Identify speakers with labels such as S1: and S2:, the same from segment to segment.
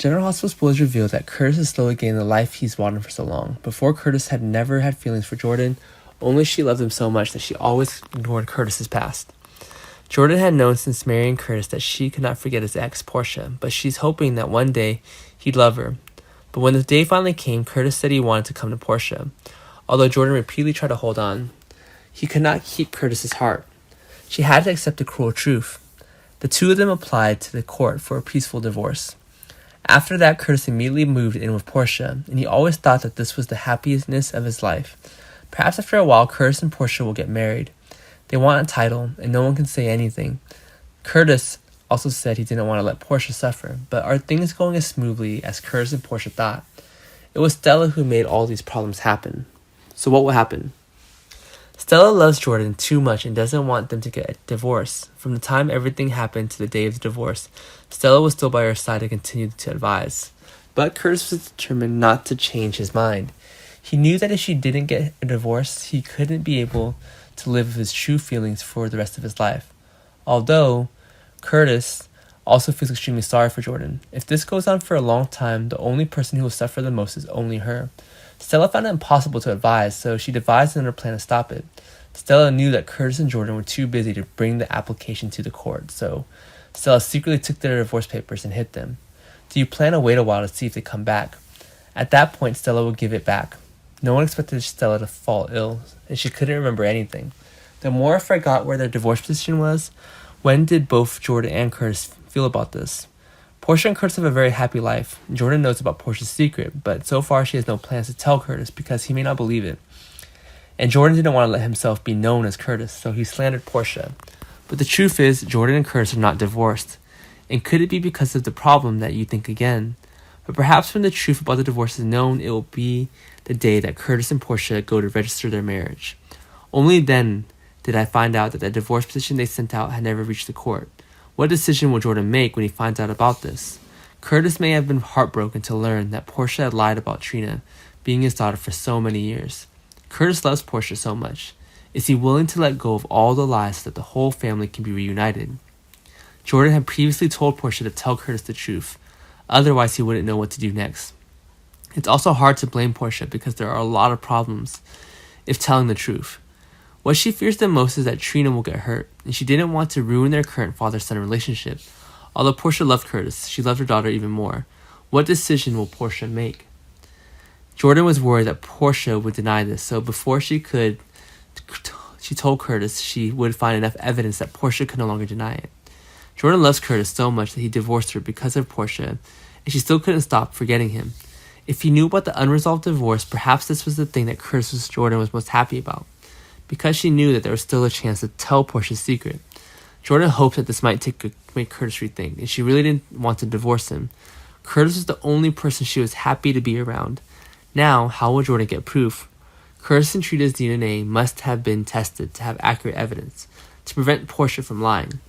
S1: General Hospital's boys revealed that Curtis is slowly getting the life he's wanted for so long. Before, Curtis had never had feelings for Jordan, only she loved him so much that she always ignored Curtis's past. Jordan had known since marrying Curtis that she could not forget his ex, Portia, but she's hoping that one day he'd love her. But when the day finally came, Curtis said he wanted to come to Portia. Although Jordan repeatedly tried to hold on, he could not keep Curtis's heart. She had to accept the cruel truth. The two of them applied to the court for a peaceful divorce. After that, Curtis immediately moved in with Portia, and he always thought that this was the happiness of his life. Perhaps after a while, Curtis and Portia will get married. They want a title, and no one can say anything. Curtis also said he didn't want to let Portia suffer, but are things going as smoothly as Curtis and Portia thought? It was Stella who made all these problems happen. So what will happen? Stella loves Jordan too much and doesn't want them to get a divorce. From the time everything happened to the day of the divorce, Stella was still by her side to continue to advise. But Curtis was determined not to change his mind. He knew that if she didn't get a divorce, he couldn't be able to live with his true feelings for the rest of his life. Although, Curtis also feels extremely sorry for Jordan. If this goes on for a long time, the only person who will suffer the most is only her. Stella found it impossible to advise, so she devised another plan to stop it. Stella knew that Curtis and Jordan were too busy to bring the application to the court, so Stella secretly took their divorce papers and hid them. Do you plan to wait a while to see if they come back? At that point, Stella would give it back. No one expected Stella to fall ill, and she couldn't remember anything. The more I forgot where their divorce position was, when did both Jordan and Curtis feel about this? Portia and Curtis have a very happy life. Jordan knows about Portia's secret, but so far she has no plans to tell Curtis because he may not believe it. And Jordan didn't want to let himself be known as Curtis, so he slandered Portia. But the truth is, Jordan and Curtis are not divorced. And could it be because of the problem that you think again? But perhaps when the truth about the divorce is known, it will be the day that Curtis and Portia go to register their marriage. Only then did I find out that the divorce petition they sent out had never reached the court. What decision will Jordan make when he finds out about this? Curtis may have been heartbroken to learn that Portia had lied about Trina being his daughter for so many years. Curtis loves Portia so much. Is he willing to let go of all the lies so that the whole family can be reunited? Jordan had previously told Portia to tell Curtis the truth. Otherwise, he wouldn't know what to do next. It's also hard to blame Portia because there are a lot of problems if telling the truth. What she fears the most is that Trina will get hurt, and she didn't want to ruin their current father-son relationship. Although Portia loved Curtis, she loved her daughter even more. What decision will Portia make? Jordan was worried that Portia would deny this, so before she told Curtis she would find enough evidence that Portia could no longer deny it. Jordan loves Curtis so much that he divorced her because of Portia, and she still couldn't stop forgetting him. If he knew about the unresolved divorce, perhaps this was the thing that Jordan was most happy about. Because she knew that there was still a chance to tell Portia's secret. Jordan hoped that this might make Curtis rethink, and she really didn't want to divorce him. Curtis was the only person she was happy to be around. Now, how will Jordan get proof? Curtis and Trina's DNA must have been tested to have accurate evidence, to prevent Portia from lying.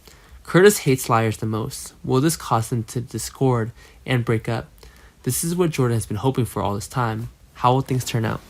S1: Curtis hates liars the most. Will this cause them to discord and break up? This is what Jordan has been hoping for all this time. How will things turn out?